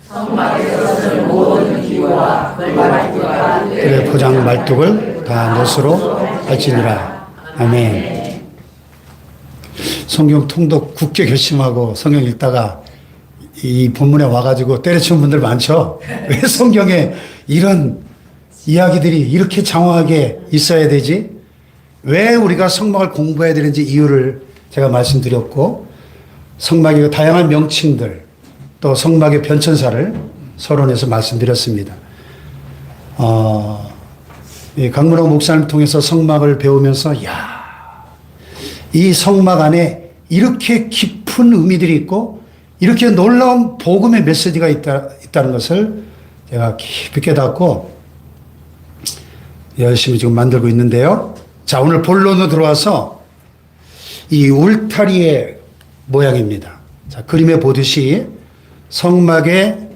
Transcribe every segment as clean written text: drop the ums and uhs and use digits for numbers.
성막에서 모든 기구와 들의 포장 말뚝을 다 놋으로 할지니라. 아멘. 성경 통독 굳게 결심하고 성경 읽다가 이 본문에 와가지고 때려치는 분들 많죠. 왜 성경에 이런 이야기들이 이렇게 장황하게 있어야 되지? 왜 우리가 성막을 공부해야 되는지 이유를 제가 말씀드렸고, 성막의 다양한 명칭들, 또 성막의 변천사를 서론에서 말씀드렸습니다. 이 강문호 목사님 통해서 성막을 배우면서, 이 성막 안에 이렇게 깊은 의미들이 있고, 이렇게 놀라운 복음의 메시지가 있다는 것을 제가 깊이 깨닫고, 열심히 지금 만들고 있는데요. 자, 오늘 본론으로 들어와서 이 울타리의 모양입니다. 자, 그림에 보듯이 성막의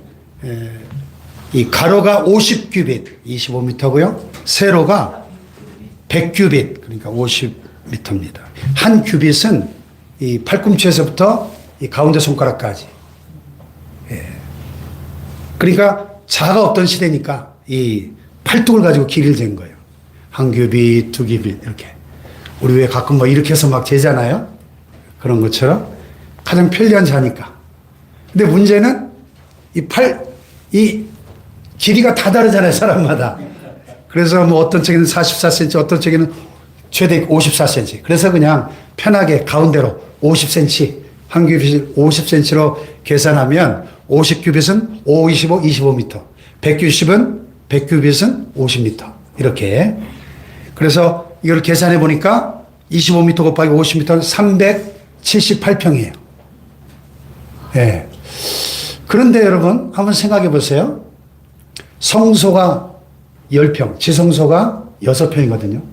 이 가로가 50규빗, 25m고요. 세로가 100규빗, 그러니까 50m입니다. 한 규빗은 이 팔꿈치에서부터 이 가운데 손가락까지. 그러니까 자가 없던 시대니까 이 팔뚝을 가지고 길이를 잰 거예요. 한 규빗, 두 규빗 이렇게. 우리 왜 가끔 뭐 이렇게 해서 막 재잖아요. 그런 것처럼 가장 편리한 자니까. 근데 문제는 이 길이가 다 다르잖아요, 사람마다. 그래서 뭐 어떤 책에는 44cm, 어떤 책에는 최대 54cm. 그래서 그냥 편하게 가운데로 50cm, 한 규빗을 50cm로 계산하면 50규빗은 5, 25, 25m. 100규빗은 50m. 이렇게. 그래서 이걸 계산해 보니까 25m 곱하기 50m는 378평이에요. 예. 그런데 여러분, 한번 생각해 보세요. 성소가 10평, 지성소가 6평이거든요.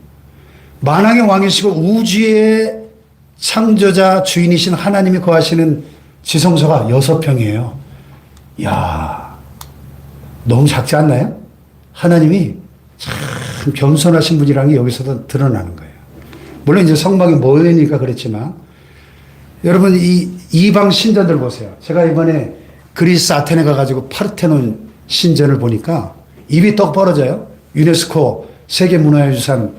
만왕의 왕이시고 우주의 창조자 주인이신 하나님이 거하시는 지성소가 6평이에요. 이야, 너무 작지 않나요? 하나님이 참 겸손하신 분이라는 게 여기서도 드러나는 거예요. 물론 이제 성막이 모여니까 그랬지만, 여러분 이 이방 신전들 보세요. 제가 이번에 그리스 아테네 가가지고 파르테논 신전을 보니까 입이 떡 벌어져요. 유네스코 세계문화유산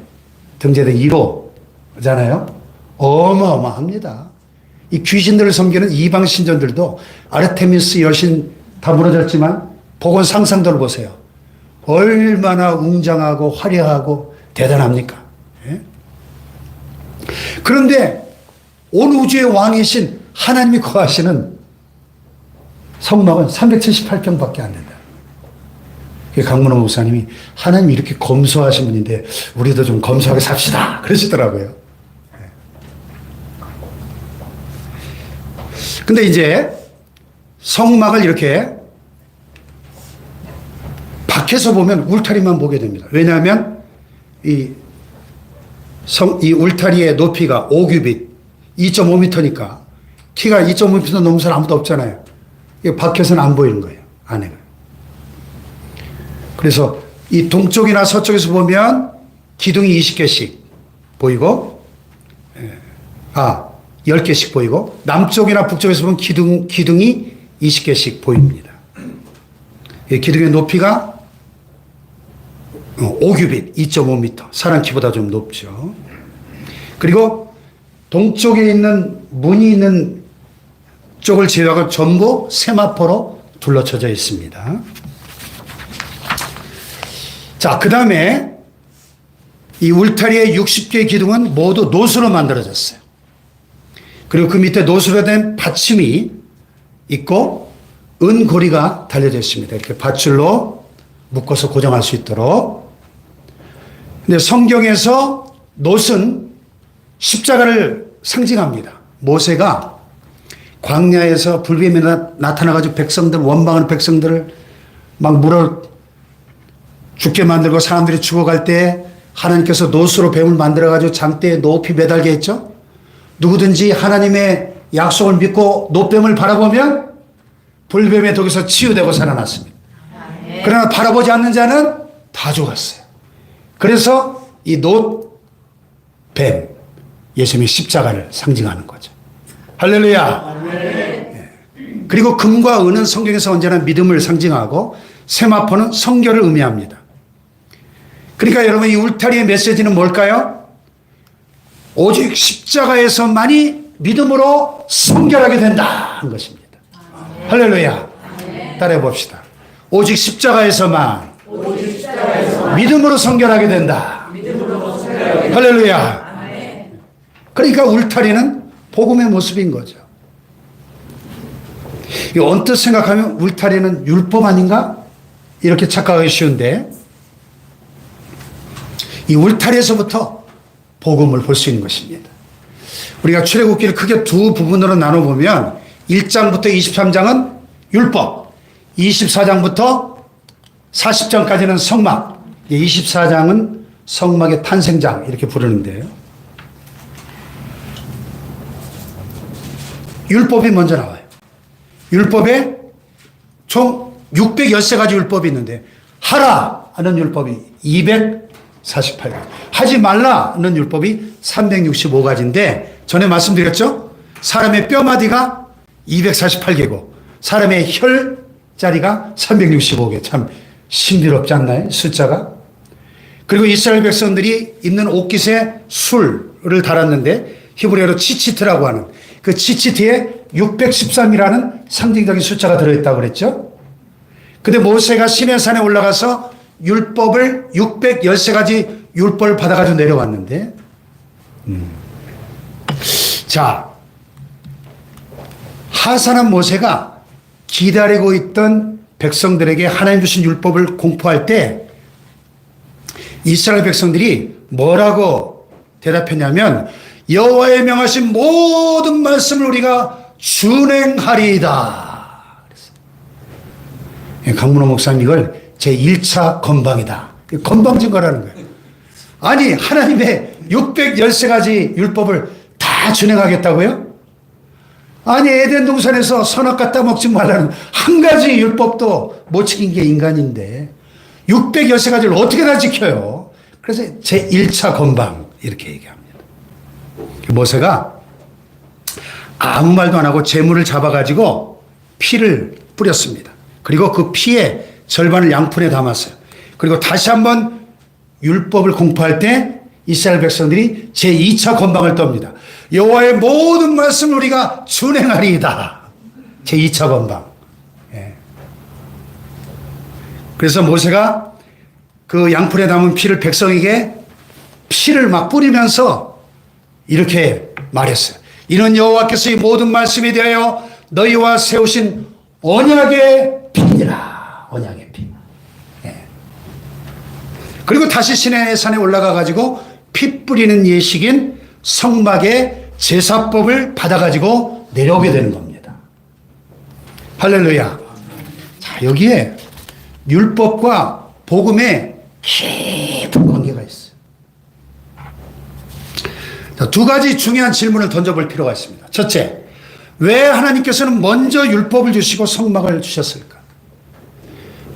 등재된 1호잖아요. 어마어마합니다. 이 귀신들을 섬기는 이방 신전들도 아르테미스 여신 다 무너졌지만 복원 상상도를 보세요. 얼마나 웅장하고 화려하고 대단합니까? 예? 그런데 온 우주의 왕이신 하나님이 거하시는 성막은 378평밖에 안 된다. 강문호 목사님이 하나님이 이렇게 검소하신 분인데 우리도 좀 검소하게 삽시다 그러시더라고요. 근데 이제 성막을 이렇게 밖에서 보면 울타리만 보게 됩니다. 왜냐하면 이 울타리의 높이가 5규빗, 2.5m니까 키가 2.5m 넘는 사람 아무도 없잖아요. 밖에서는 안 보이는 거예요, 안에가. 그래서 이 동쪽이나 서쪽에서 보면 기둥이 20개씩 보이고, 10개씩 보이고, 남쪽이나 북쪽에서 보면 기둥이 20개씩 보입니다. 기둥의 높이가 5규빗, 2.5m. 사람 키보다 좀 높죠. 그리고 동쪽에 있는 문이 있는 쪽을 제외하고 전부 세마포로 둘러쳐져 있습니다. 자, 그 다음에 이 울타리의 60개의 기둥은 모두 놋으로 만들어졌어요. 그리고 그 밑에 놋으로 된 받침이 있고 은고리가 달려져 있습니다. 이렇게 밧줄로 묶어서 고정할 수 있도록. 근데 성경에서 놋은 십자가를 상징합니다. 모세가 광야에서 불뱀이 나타나가지고 원망하는 백성들을 막 물어 죽게 만들고 사람들이 죽어갈 때 하나님께서 놋으로 뱀을 만들어가지고 장대에 높이 매달게 했죠. 누구든지 하나님의 약속을 믿고 놋뱀을 바라보면 불뱀의 독에서 치유되고 살아났습니다. 그러나 바라보지 않는 자는 다 죽었어요. 그래서 이 놋뱀, 예수님의 십자가를 상징하는 거죠. 할렐루야. 그리고 금과 은은 성경에서 언제나 믿음을 상징하고 세마포는 성결을 의미합니다. 그러니까 여러분 이 울타리의 메시지는 뭘까요? 오직 십자가에서만이 믿음으로 성결하게 된다는 것입니다. 할렐루야. 따라해 봅시다. 오직 십자가에서만 믿음으로 성결하게 된다. 할렐루야. 그러니까 울타리는 복음의 모습인 거죠. 언뜻 생각하면 울타리는 율법 아닌가? 이렇게 착각하기 쉬운데 이 울타리에서부터 복음을 볼 수 있는 것입니다. 우리가 출애굽기를 크게 두 부분으로 나눠보면 1장부터 23장은 율법, 24장부터 40장까지는 성막, 24장은 성막의 탄생장 이렇게 부르는데요. 율법이 먼저 나와요. 율법에 총 613가지 율법이 있는데 하라 하는 율법이 248가지, 하지 말라는 율법이 365가지인데 전에 말씀드렸죠? 사람의 뼈마디가 248개고 사람의 혈자리가 365개. 참 신비롭지 않나요? 숫자가. 그리고 이스라엘 백성들이 입는 옷깃에 술을 달았는데 히브리어로 치치트라고 하는 그 치치트에 613이라는 상징적인 숫자가 들어있다고 그랬죠. 근데 모세가 시내산에 올라가서 율법을 613가지 율법을 받아가지고 내려왔는데 자, 하산한 모세가 기다리고 있던 백성들에게 하나님 주신 율법을 공포할 때 이스라엘 백성들이 뭐라고 대답했냐면 여호와의 명하신 모든 말씀을 우리가 준행하리이다. 강문호 목사님 이걸 제1차 건방이다. 건방 증거라는 거예요. 아니 하나님의 613가지 율법을 다 준행하겠다고요? 아니 에덴 동산에서 선악과 따먹지 말라는 한 가지 율법도 못 지킨 게 인간인데 613가지를 어떻게 다 지켜요? 그래서 제1차 건방 이렇게 얘기합니다. 모세가 아무 말도 안 하고 재물을 잡아가지고 피를 뿌렸습니다. 그리고 그 피의 절반을 양푼에 담았어요. 그리고 다시 한번 율법을 공포할 때 이스라엘 백성들이 제2차 건방을 떱니다. 여호와의 모든 말씀을 우리가 준행하리이다. 제2차 건방. 예. 그래서 모세가 그 양푼에 담은 피를 백성에게 피를 막 뿌리면서 이렇게 말했어요. 이는 여호와께서 이 모든 말씀에 대하여 너희와 세우신 언약의 피니라. 언약의 피. 예. 그리고 다시 시내산에 올라가 가지고 피 뿌리는 예식인 성막의 제사법을 받아가지고 내려오게 되는 겁니다. 할렐루야. 자, 여기에 율법과 복음의 깊은 관계가 있어요. 자, 두 가지 중요한 질문을 던져볼 필요가 있습니다. 첫째, 왜 하나님께서는 먼저 율법을 주시고 성막을 주셨을까?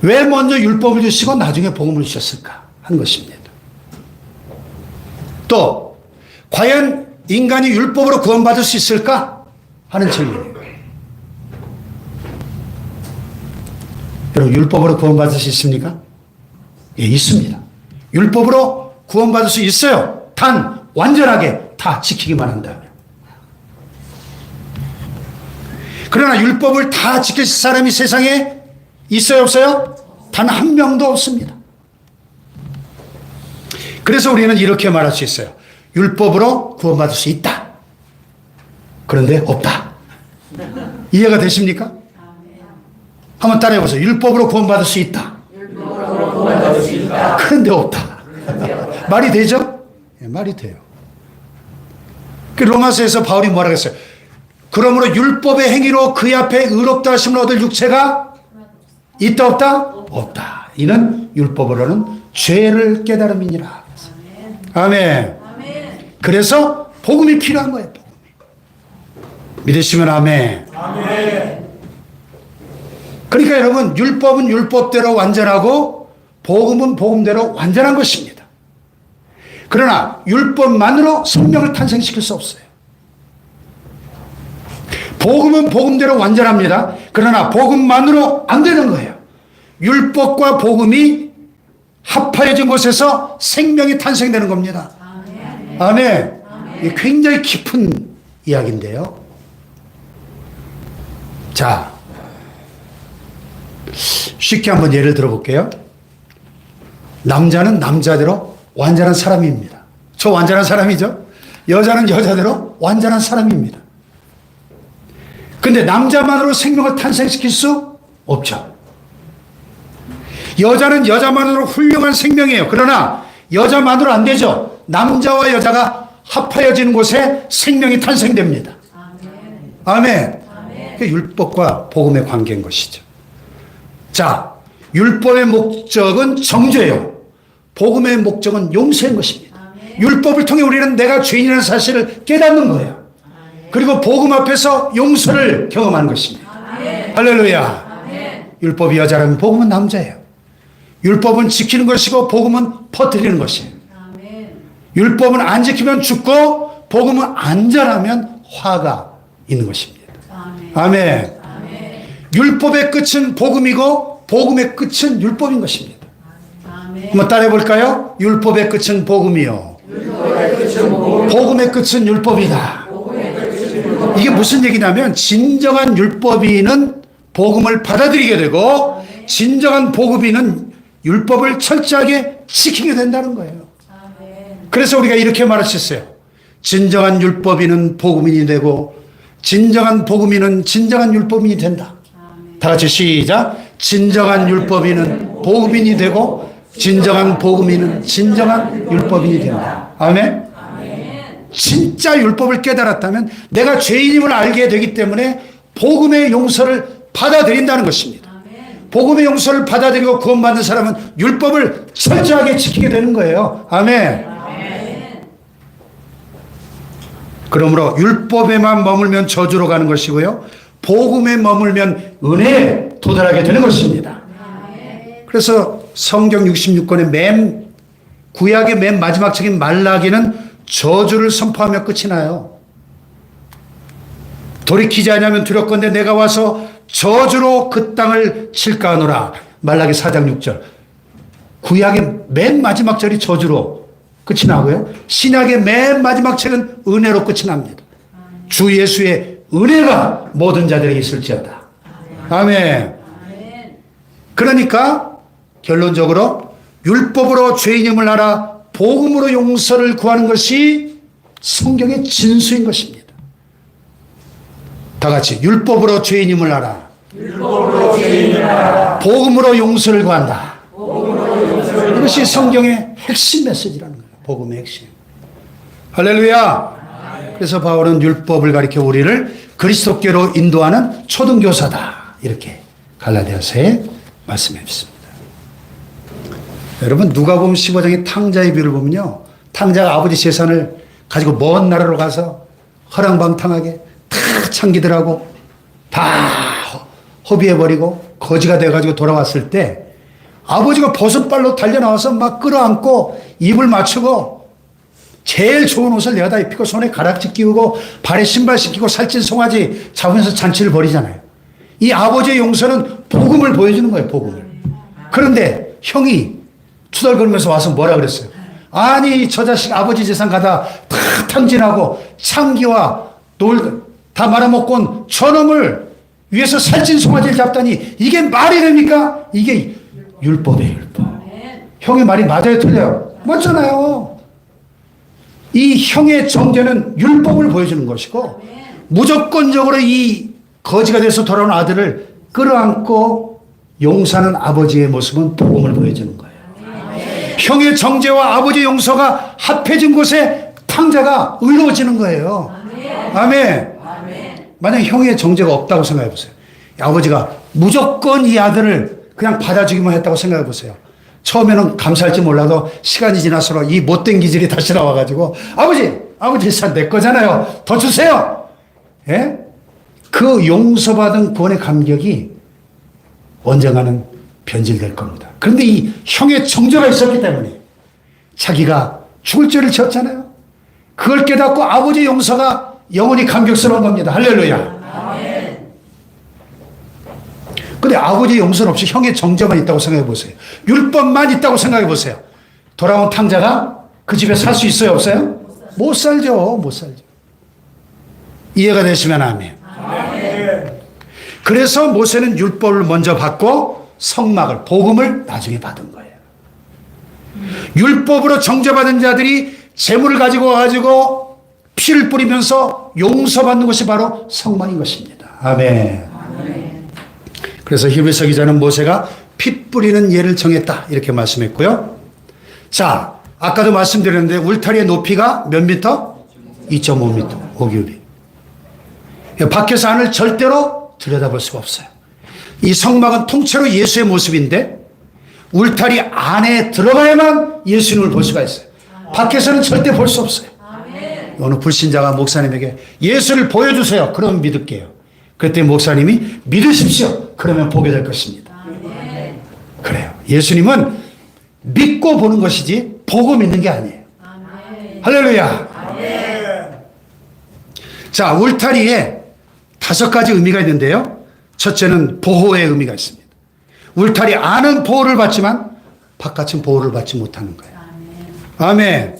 왜 먼저 율법을 주시고 나중에 복음을 주셨을까? 한 것입니다. 또 과연 인간이 율법으로 구원받을 수 있을까? 하는 질문이에요. 여러분 율법으로 구원받을 수 있습니까? 예, 있습니다. 율법으로 구원받을 수 있어요. 단 완전하게 다 지키기만 한다면. 그러나 율법을 다 지킬 사람이 세상에 있어요, 없어요? 단 한 명도 없습니다. 그래서 우리는 이렇게 말할 수 있어요. 율법으로 구원받을 수 있다. 그런데 없다. 이해가 되십니까? 한번 따라해 보세요. 율법으로 구원받을 수 있다. 그런데 없다. 말이 되죠? 네, 말이 돼요. 그 로마서에서 바울이 뭐라고 했어요? 그러므로 율법의 행위로 그의 앞에 의롭다 하심을 얻을 육체가 있다 없다? 없다. 이는 율법으로는 죄를 깨달음이니라. 아멘. 그래서 복음이 필요한 거예요. 복음이. 믿으시면 아멘. 그러니까 여러분 율법은 율법대로 완전하고 복음은 복음대로 완전한 것입니다. 그러나 율법만으로 생명을 탄생시킬 수 없어요. 복음은 복음대로 완전합니다. 그러나 복음만으로 안 되는 거예요. 율법과 복음이 합하여진 곳에서 생명이 탄생되는 겁니다. 아멘. 이게 굉장히 깊은 이야기인데요. 자, 쉽게 한번 예를 들어볼게요. 남자는 남자대로 완전한 사람입니다. 저 완전한 사람이죠. 여자는 여자대로 완전한 사람입니다. 근데 남자만으로 생명을 탄생시킬 수 없죠. 여자는 여자만으로 훌륭한 생명이에요. 그러나 여자만으로 안 되죠. 남자와 여자가 합하여지는 곳에 생명이 탄생됩니다. 아멘. 그게 율법과 복음의 관계인 것이죠. 자, 율법의 목적은 정죄예요. 복음의 목적은 용서인 것입니다. 율법을 통해 우리는 내가 죄인이라는 사실을 깨닫는 거예요. 그리고 복음 앞에서 용서를 경험하는 것입니다. 할렐루야. 율법이 여자라면 복음은 남자예요. 율법은 지키는 것이고 복음은 퍼뜨리는 것이에요. 율법은 안 지키면 죽고 복음은 안 전하면 화가 있는 것입니다. 아멘. 율법의 끝은 복음이고 복음의 끝은 율법인 것입니다. 한번 따라해 볼까요? 율법의 끝은 복음이요. 복음의 끝은 율법이다. 이게 무슨 얘기냐면 진정한 율법인은 복음을 받아들이게 되고 진정한 복음인은 율법을 철저하게 지키게 된다는 거예요. 그래서 우리가 이렇게 말할 수 있어요. 진정한 율법인은 복음인이 되고 진정한 복음인은 진정한 율법인이 된다. 다 같이 시작. 진정한 율법인은 복음인이 되고 진정한 복음인은 진정한 율법인이 된다. 아멘. 진짜 율법을 깨달았다면 내가 죄인임을 알게 되기 때문에 복음의 용서를 받아들인다는 것입니다. 복음의 용서를 받아들이고 구원받는 사람은 율법을 철저하게 지키게 되는 거예요. 아멘. 그러므로 율법에만 머물면 저주로 가는 것이고요. 복음에 머물면 은혜에 도달하게 되는 것입니다. 그래서 성경 66권의 구약의 맨 마지막 책인 말라기는 저주를 선포하며 끝이 나요. 돌이키지 않으면 두렵건대 내가 와서 저주로 그 땅을 칠까 하노라. 말라기 4장 6절. 구약의 맨 마지막 절이 저주로 끝이 나고요. 신약의 맨 마지막 책은 은혜로 끝이 납니다. 주 예수의 은혜가 모든 자들에게 있을지어다. 아멘. 그러니까 결론적으로 율법으로 죄인임을 알아 복음으로 용서를 구하는 것이 성경의 진수인 것입니다. 다 같이 율법으로 죄인임을 알아. 복음으로 용서를 구한다. 이것이 성경의 핵심 메시지라는 거예요. 복음의 핵심. 할렐루야. 그래서 바울은 율법을 가리켜 우리를 그리스도께로 인도하는 초등교사다. 이렇게 갈라디아서에 말씀해 주십니다. 여러분 누가복음 15장의 탕자의 비유를 보면요. 탕자가 아버지 재산을 가지고 먼 나라로 가서 허랑방탕하게 다 창기들하고 다 허비해버리고 거지가 돼가지고 돌아왔을 때 아버지가 버섯발로 달려나와서 막 끌어안고 입을 맞추고 제일 좋은 옷을 내다 입히고 손에 가락지 끼우고 발에 신발 신기고 살찐 송아지 잡으면서 잔치를 벌이잖아요. 이 아버지의 용서는 복음을 보여주는 거예요. 복음을. 그런데 형이 투덜거리면서 와서 뭐라 그랬어요? 아니 저 자식 아버지 재산 가다 다 탕진하고 창기와 돌 다 말아먹고 온 저놈을 위해서 살찐 송아지를 잡다니 이게 말이 됩니까? 이게 율법이에요. 율법. 형의 말이 맞아요 틀려요? 맞잖아요. 이 형의 정죄는 율법을 보여주는 것이고 무조건적으로 이 거지가 돼서 돌아온 아들을 끌어안고 용서하는 아버지의 모습은 복음을 보여주는 거예요. 형의 정죄와 아버지의 용서가 합해진 곳에 탕자가 의로워지는 거예요. 아멘. 만약 형의 정죄가 없다고 생각해 보세요. 아버지가 무조건 이 아들을 그냥 받아주기만 했다고 생각해 보세요. 처음에는 감사할지 몰라도 시간이 지날수록 이 못된 기질이 다시 나와가지고 아버지 산 내 거잖아요. 더 주세요. 예? 그 용서받은 구원의 감격이 언젠가는 변질될 겁니다. 그런데 이 형의 정죄가 있었기 때문에 자기가 죽을 죄를 지었잖아요. 그걸 깨닫고 아버지의 용서가 영원히 감격스러운 겁니다. 할렐루야. 근데 아버지의 용서는 없이 형의 정죄만 있다고 생각해 보세요. 율법만 있다고 생각해 보세요. 돌아온 탕자가 그 집에 살 수 있어요, 없어요? 못 살죠, 못 살죠. 이해가 되시면 아멘. 그래서 모세는 율법을 먼저 받고 성막을, 복음을 나중에 받은 거예요. 율법으로 정죄받은 자들이 재물을 가지고 와가지고 피를 뿌리면서 용서받는 것이 바로 성막인 것입니다. 아멘. 그래서 히브리서 기자는 모세가 피 뿌리는 예를 정했다 이렇게 말씀했고요. 자, 아까도 말씀드렸는데 울타리의 높이가 몇 미터? 2.5미터, 5규빗. 밖에서 안을 절대로 들여다볼 수가 없어요. 이 성막은 통째로 예수의 모습인데 울타리 안에 들어가야만 예수님을 볼 수가 있어요. 밖에서는 절대 볼 수 없어요. 어느 불신자가 목사님에게 예수를 보여주세요. 그러면 믿을게요. 그랬더니 목사님이 믿으십시오. 그러면 보게 될 것입니다. 그래요. 예수님은 믿고 보는 것이지 보고 믿는 게 아니에요. 할렐루야. 자, 울타리에 5가지 의미가 있는데요. 첫째는 보호의 의미가 있습니다. 울타리 안은 보호를 받지만 바깥은 보호를 받지 못하는 거예요. 아멘.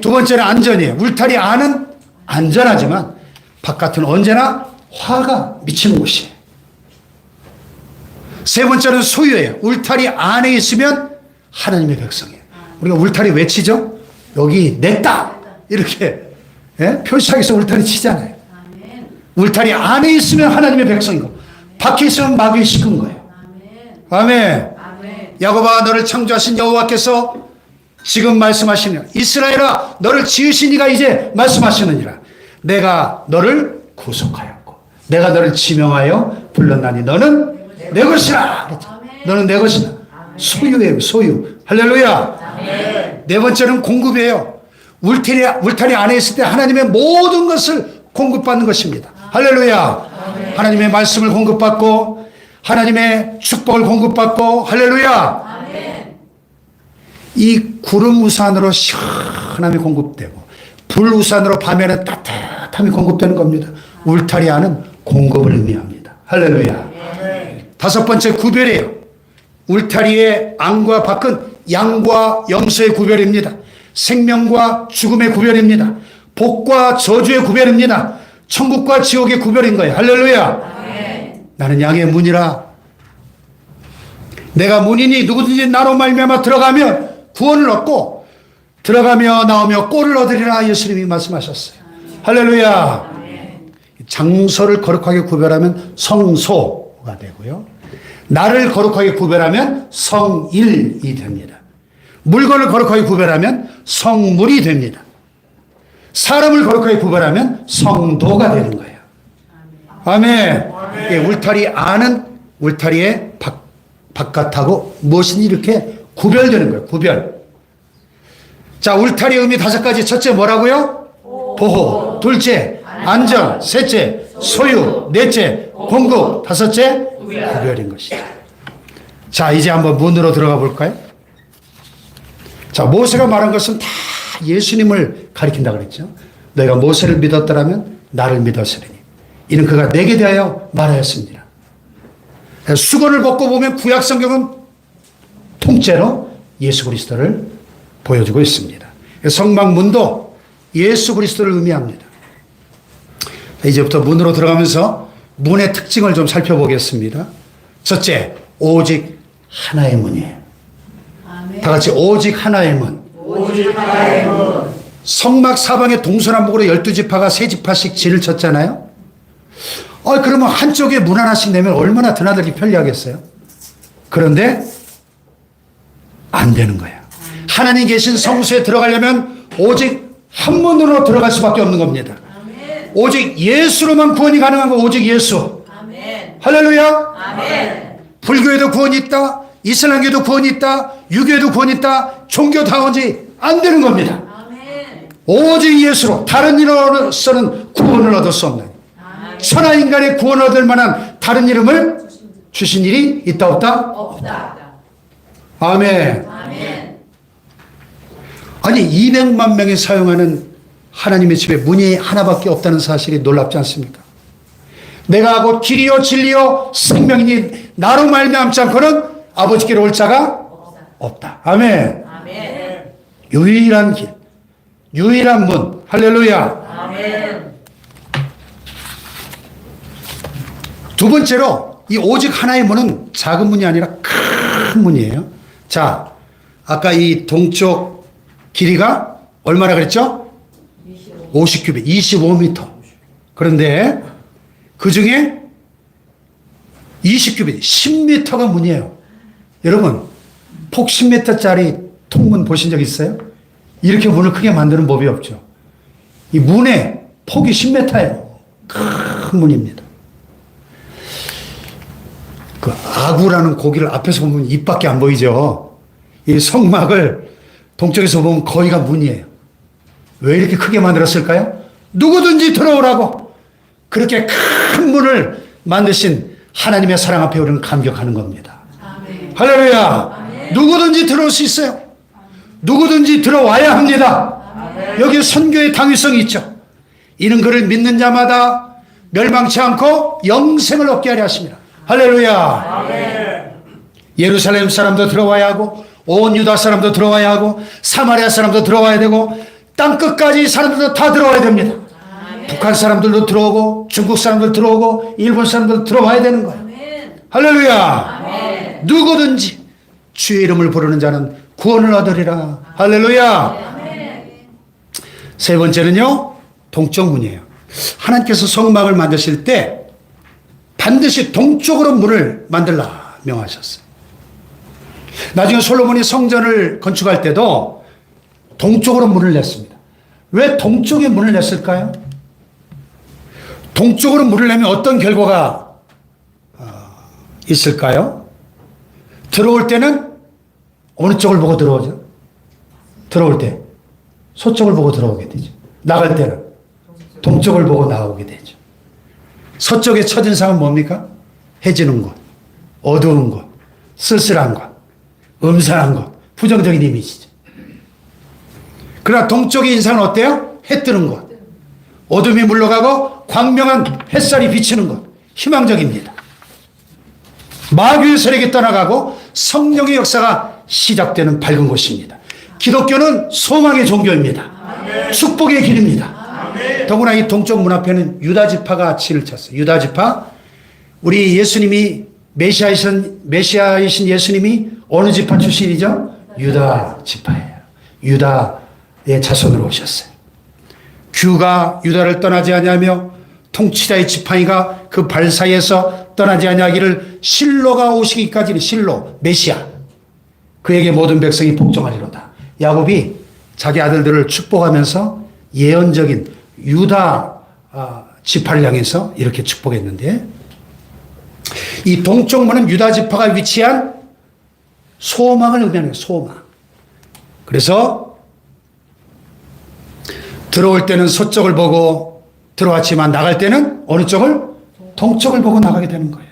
두 번째는 안전이에요. 울타리 안은 안전하지만 바깥은 언제나 화가 미치는 곳이에요. 세 번째는 소유예요. 울타리 안에 있으면 하나님의 백성이에요. 우리가 울타리 왜 치죠? 여기 내 땅 이렇게 표시하기 위해서 울타리 치잖아요. 울타리 안에 있으면 하나님의 백성이고 밖에 있으면 마귀의 식구인 거예요. 아멘. 야곱아 너를 창조하신 여호와께서 지금 말씀하시느니라. 이스라엘아 너를 지으신 이가 이제 말씀하시느니라. 내가 너를 구속하였고 내가 너를 지명하여 불렀나니 너는 내 것이라. 너는 내 것이다. 소유예요. 소유. 할렐루야. 네 번째는 공급이에요. 울타리 안에 있을 때 하나님의 모든 것을 공급받는 것입니다. 할렐루야. 하나님의 말씀을 공급받고 하나님의 축복을 공급받고 할렐루야. 이 구름 우산으로 시원함이 공급되고 불 우산으로 밤에는 따뜻함이 공급되는 겁니다. 울타리 안은 공급을 의미합니다. 할렐루야. 다섯 번째 구별이에요. 울타리의 안과 밖은 양과 염소의 구별입니다. 생명과 죽음의 구별입니다. 복과 저주의 구별입니다. 천국과 지옥의 구별인 거예요. 할렐루야. 나는 양의 문이라. 내가 문이니 누구든지 나로 말미암아 들어가면 구원을 얻고 들어가며 나오며 꼴을 얻으리라 예수님이 말씀하셨어요. 할렐루야. 장소를 거룩하게 구별하면 성소가 되고요. 나를 거룩하게 구별하면 성일이 됩니다. 물건을 거룩하게 구별하면 성물이 됩니다. 사람을 거룩하게 구별하면 성도가 되는 거예요. 아멘. 울타리 안은 울타리의 바깥하고 무엇이 이렇게 구별되는 거예요. 구별. 자, 울타리의 의미 5가지. 첫째 뭐라고요? 보호. 둘째 안전. 셋째 소유. 넷째 공급. 다섯째 구별인 것이죠. 자, 이제 한번 문으로 들어가 볼까요? 자, 모세가 말한 것은 다 예수님을 가리킨다 그랬죠. 너희가 모세를 믿었더라면 나를 믿었으리니 이는 그가 내게 대하여 말하였습니다. 수건을 벗고 보면 구약 성경은 통째로 예수 그리스도를 보여주고 있습니다. 성막문도 예수 그리스도를 의미합니다. 이제부터 문으로 들어가면서 문의 특징을 좀 살펴보겠습니다. 첫째, 오직 하나의 문이에요. 다 같이 오직 하나의 문. 오직 하나의 문. 성막 사방에 동서남북으로 12지파가 3지파씩 진을 쳤잖아요. 그러면 한쪽에 문 하나씩 내면 얼마나 드나들기 편리하겠어요. 그런데 안 되는 거예요. 하나님 계신 성소에 들어가려면 오직 한 문으로 들어갈 수밖에 없는 겁니다. 오직 예수로만 구원이 가능한 거. 오직 예수. 할렐루야. 불교에도 구원이 있다. 이슬람교에도 구원이 있다. 유교에도 구원이 있다. 종교다원지 안 되는 겁니다. 오직 예수로. 다른 이로서는 구원을 얻을 수 없는, 천하인간의 구원을 얻을 만한 다른 이름을 주신 일이 있다 없다? 없다. 아멘. 아니 200만 명이 사용하는 하나님의 집에 문이 하나밖에 없다는 사실이 놀랍지 않습니까? 내가 곧 길이요 진리요 생명이니 나로 말미암지 않고는 아버지께로 올 자가 없다. 아멘. 아멘. 유일한 길, 유일한 문. 할렐루야. 아멘. 두 번째로 이 오직 하나의 문은 작은 문이 아니라 큰 문이에요. 자, 아까 이 동쪽 길이가 얼마나 그랬죠? 50규빗, 25m. 그런데 그 중에 20규빗, 10m가 문이에요. 여러분, 폭 10m짜리 통문 보신 적 있어요? 이렇게 문을 크게 만드는 법이 없죠. 이 문의 폭이 10m예요. 큰 문입니다. 그 아구라는 고기를 앞에서 보면 입밖에 안 보이죠. 이 성막을 동쪽에서 보면 거기가 문이에요. 왜 이렇게 크게 만들었을까요? 누구든지 들어오라고 그렇게 큰 문을 만드신 하나님의 사랑 앞에 우리는 감격하는 겁니다. 아멘. 할렐루야. 아멘. 누구든지 들어올 수 있어요. 누구든지 들어와야 합니다. 아멘. 여기 선교의 당위성이 있죠. 이는 그를 믿는 자마다 멸망치 않고 영생을 얻게 하려 하십니다. 할렐루야. 아멘. 예루살렘 사람도 들어와야 하고 온 유다 사람도 들어와야 하고 사마리아 사람도 들어와야 되고 땅 끝까지 사람들도 다 들어와야 됩니다. 아멘. 북한 사람들도 들어오고 중국 사람들 들어오고 일본 사람들 들어와야 되는 거예요. 아멘. 할렐루야. 아멘. 누구든지 주의 이름을 부르는 자는 구원을 얻으리라. 할렐루야. 아멘. 세 번째는요, 동쪽 문이에요. 하나님께서 성막을 만드실 때 반드시 동쪽으로 문을 만들라 명하셨어요. 나중에 솔로몬이 성전을 건축할 때도 동쪽으로 문을 냈습니다. 왜 동쪽에 문을 냈을까요? 동쪽으로 문을 내면 어떤 결과가 있을까요? 들어올 때는 어느 쪽을 보고 들어오죠? 들어올 때 서쪽을 보고 들어오게 되죠. 나갈 때는 동쪽을 보고 나오게 되죠. 서쪽의 첫인상은 뭡니까? 해지는 곳, 어두운 곳, 쓸쓸한 곳, 음산한 곳, 부정적인 이미지죠. 그러나 동쪽의 인상은 어때요? 해 뜨는 곳, 어둠이 물러가고 광명한 햇살이 비치는 곳, 희망적입니다. 마귀의 세력이 떠나가고 성령의 역사가 시작되는 밝은 곳입니다. 기독교는 소망의 종교입니다. 아멘. 축복의 길입니다. 아멘. 더구나 이 동쪽 문 앞에는 유다 지파가 진을 쳤어요. 유다 지파, 우리 예수님이 메시아이신 예수님이 어느 지파 출신이죠? 유다 지파예요. 유다의 자손으로 오셨어요. 규가 유다를 떠나지 아니하며 통치자의 지팡이가 그 발 사이에서 떠나지 아니하기를 실로가 오시기까지는 실로 메시아 그에게 모든 백성이 복종하리로다. 야곱이 자기 아들들을 축복하면서 예언적인 유다 지파를 향해서 이렇게 축복했는데, 이 동쪽 문은 유다 지파가 위치한 소망을 의미하는 소망. 그래서 들어올 때는 서쪽을 보고 들어왔지만 나갈 때는 어느 쪽을? 동쪽을 보고 나가게 되는 거예요.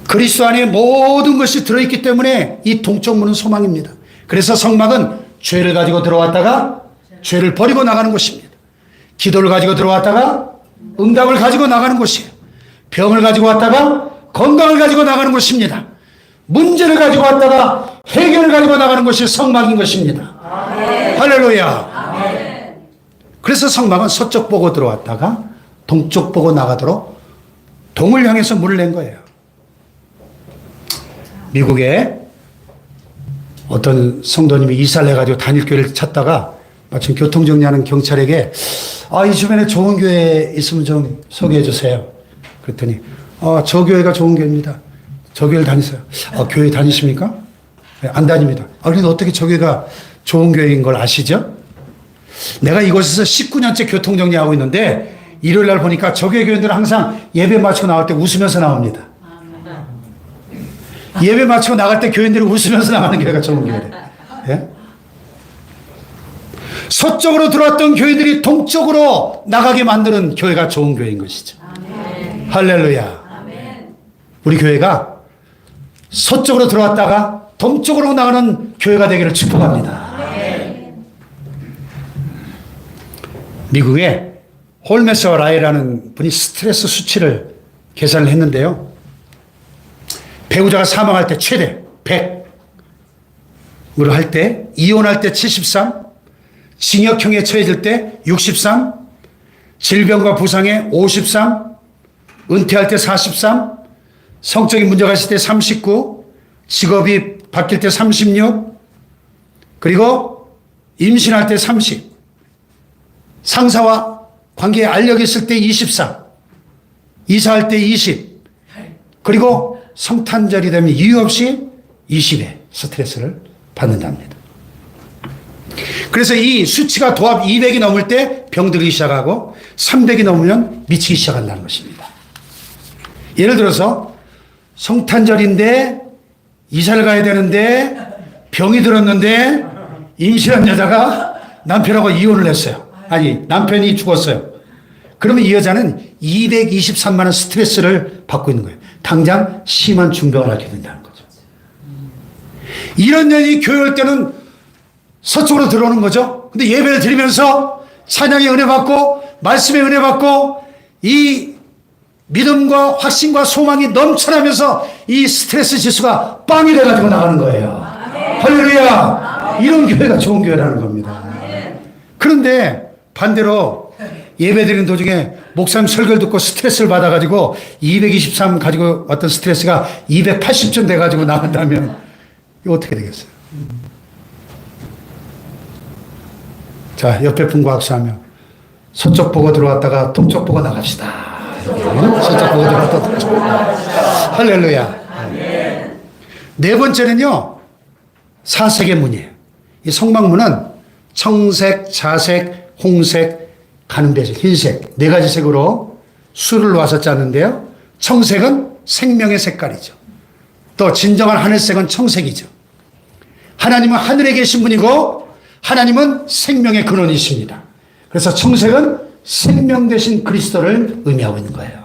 그리스도 안에 모든 것이 들어있기 때문에 이 동쪽 문은 소망입니다. 그래서 성막은 죄를 가지고 들어왔다가 죄를 버리고 나가는 곳입니다. 기도를 가지고 들어왔다가 응답을 가지고 나가는 곳이에요. 병을 가지고 왔다가 건강을 가지고 나가는 곳입니다. 문제를 가지고 왔다가 해결을 가지고 나가는 것이 성막인 것입니다. 아멘. 할렐루야. 아멘. 그래서 성막은 서쪽 보고 들어왔다가 동쪽 보고 나가도록 동을 향해서 문을 낸 거예요. 미국에 어떤 성도님이 이사를 해가지고 단일교회를 찾다가 마침 교통정리하는 경찰에게 이 주변에 좋은 교회 있으면 좀 소개해 주세요. 그랬더니 저 교회가 좋은 교회입니다. 저 교회를 다니세요. 교회 다니십니까? 네, 안 다닙니다. 그래도 어떻게 저 교회가 좋은 교회인 걸 아시죠? 내가 이곳에서 19년째 교통정리하고 있는데 일요일 날 보니까 저 교회 교인들은 항상 예배 마치고 나올 때 웃으면서 나옵니다. 예배 마치고 나갈 때 교인들이 웃으면서 나가는 교회가 좋은 교회래. 예? 서쪽으로 들어왔던 교인들이 동쪽으로 나가게 만드는 교회가 좋은 교회인 것이죠. 아멘. 할렐루야. 아멘. 우리 교회가 서쪽으로 들어왔다가 동쪽으로 나가는 교회가 되기를 축복합니다. 아멘. 미국에 홀메스와 라이라는 분이 스트레스 수치를 계산을 했는데요. 배우자가 사망할 때 최대 100으로 할 때, 이혼할 때 73, 징역형에 처해질 때 63, 질병과 부상에 53, 은퇴할 때 43, 성적인 문제가 있을 때 39, 직업이 바뀔 때 36, 그리고 임신할 때 30, 상사와 관계에 알력이 있을 때 23, 이사할 때 20, 그리고 성탄절이 되면 이유 없이 20의 스트레스를 받는답니다. 그래서 이 수치가 도합 200이 넘을 때 병들기 시작하고 300이 넘으면 미치기 시작한다는 것입니다. 예를 들어서 성탄절인데 이사를 가야 되는데 병이 들었는데 임신한 여자가 남편하고 이혼을 했어요. 아니, 남편이 죽었어요. 그러면 이 여자는 223만 원 스트레스를 받고 있는 거예요. 당장 심한 중병을 앓게 된다는 거죠. 이런 년이 교회 올 때는 서쪽으로 들어오는 거죠. 근데 예배를 드리면서 찬양의 은혜 받고 말씀의 은혜 받고 이 믿음과 확신과 소망이 넘쳐나면서 이 스트레스 지수가 빵이 돼가지고 나가는 거예요. 할렐루야! 이런 교회가 좋은 교회라는 겁니다. 그런데 반대로 예배 드리는 도중에 목사님 설교를 듣고 스트레스를 받아가지고 223 가지고 어떤 스트레스가 280점 돼가지고 나간다면 이거 어떻게 되겠어요? 자, 옆에 분과 악수하며 서쪽 보고 들어왔다가 동쪽 보고 나갑시다. 서쪽 보고 들어왔다 동쪽 보고. 할렐루야. 네 번째는요, 사색의 문이에요. 이 성막문은 청색, 자색, 홍색, 가는배색, 흰색 네 가지 색으로 술을 놓아서 짰는데요. 청색은 생명의 색깔이죠. 또 진정한 하늘색은 청색이죠. 하나님은 하늘에 계신 분이고 하나님은 생명의 근원이십니다. 그래서 청색은 생명 되신 그리스도를 의미하고 있는 거예요.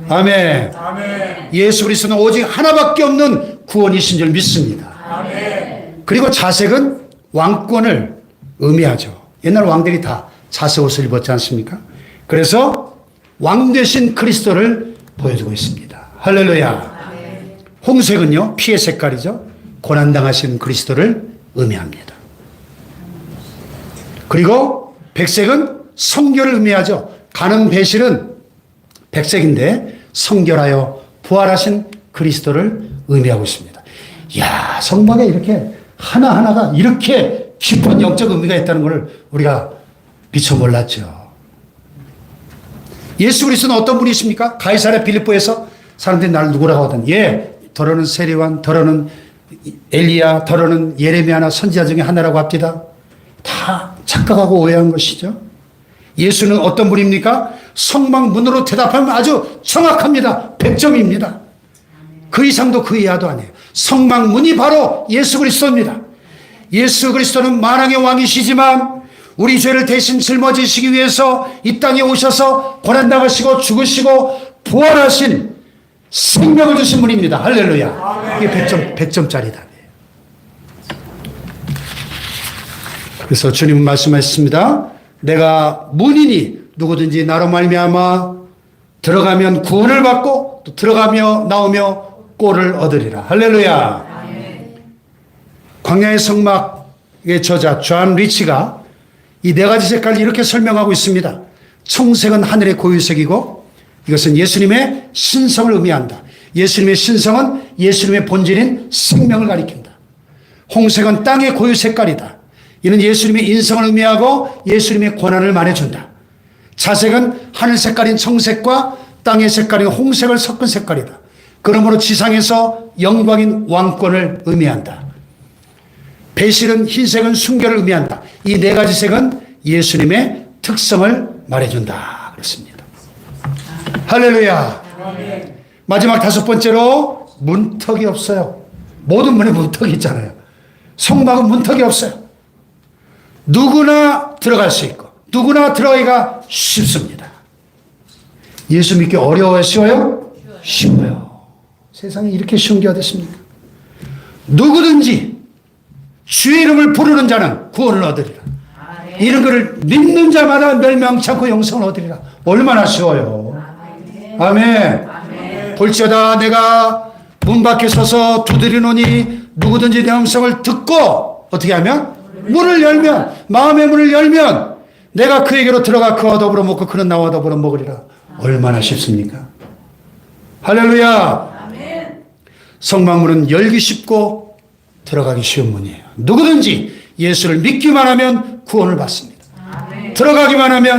아멘. 아멘. 예수 그리스도는 오직 하나밖에 없는 구원이신 줄 믿습니다. 아멘. 그리고 자색은 왕권을 의미하죠. 옛날 왕들이 다 자색 옷을 입었지 않습니까? 그래서 왕 되신 그리스도를 보여주고 있습니다. 할렐루야. 아멘. 홍색은요, 피의 색깔이죠. 고난당하신 그리스도를 의미합니다. 그리고 백색은 성결을 의미하죠. 가는 배실은 백색인데 성결하여 부활하신 그리스도를 의미하고 있습니다. 이야, 성막에 이렇게 하나하나가 이렇게 깊은 영적 의미가 있다는 것을 우리가 미처 몰랐죠. 예수 그리스도는 어떤 분이십니까? 가이사랴 빌립보에서 사람들이 나를 누구라고 하든, 예, 더러는 세리완, 더러는 엘리야, 더러는 예레미야나 선지자 중에 하나라고 합디다. 다 착각하고 오해한 것이죠. 예수는 어떤 분입니까? 성막 문으로 대답하면 아주 정확합니다. 100점입니다. 그 이상도 그 이하도 아니에요. 성막 문이 바로 예수 그리스도입니다. 예수 그리스도는 만왕의 왕이시지만 우리 죄를 대신 짊어지시기 위해서 이 땅에 오셔서 고난당하시고 죽으시고 부활하신 생명을 주신 분입니다. 할렐루야. 이게 100점짜리다. 그래서 주님은 말씀하셨습니다. 내가 문이니 누구든지 나로 말미암아 들어가면 구원을 받고 또 들어가며 나오며 꼴을 얻으리라. 할렐루야. 광야의 성막의 저자 존 리치가 이 네 가지 색깔을 이렇게 설명하고 있습니다. 청색은 하늘의 고유색이고 이것은 예수님의 신성을 의미한다. 예수님의 신성은 예수님의 본질인 생명을 가리킨다. 홍색은 땅의 고유 색깔이다. 이는 예수님의 인성을 의미하고 예수님의 권한을 말해준다. 자색은 하늘 색깔인 청색과 땅의 색깔인 홍색을 섞은 색깔이다. 그러므로 지상에서 영광인 왕권을 의미한다. 배실은 흰색은 순결을 의미한다. 이 네 가지 색은 예수님의 특성을 말해준다. 그렇습니다. 할렐루야. 마지막 다섯 번째로 문턱이 없어요. 모든 문에 문턱이 있잖아요. 성막은 문턱이 없어요. 누구나 들어갈 수 있고 누구나 들어가기가 쉽습니다. 예수 믿기 어려워요? 쉬워요? 쉬워요. 세상에 이렇게 쉬운 게 어디 있습니까? 누구든지 주의 이름을 부르는 자는 구원을 얻으리라. 이런 거를 믿는 자마다 멸망치 않고 영생을 얻으리라. 얼마나 쉬워요. 아멘. 볼지어다 내가 문 밖에 서서 두드리노니 누구든지 내 음성을 듣고 어떻게 하면? 문을 열면, 마음의 문을 열면 내가 그에게로 들어가 그와 더불어 먹고 그는 나와 더불어 먹으리라. 얼마나 쉽습니까? 할렐루야. 성막문은 열기 쉽고 들어가기 쉬운 문이에요. 누구든지 예수를 믿기만 하면 구원을 받습니다. 들어가기만 하면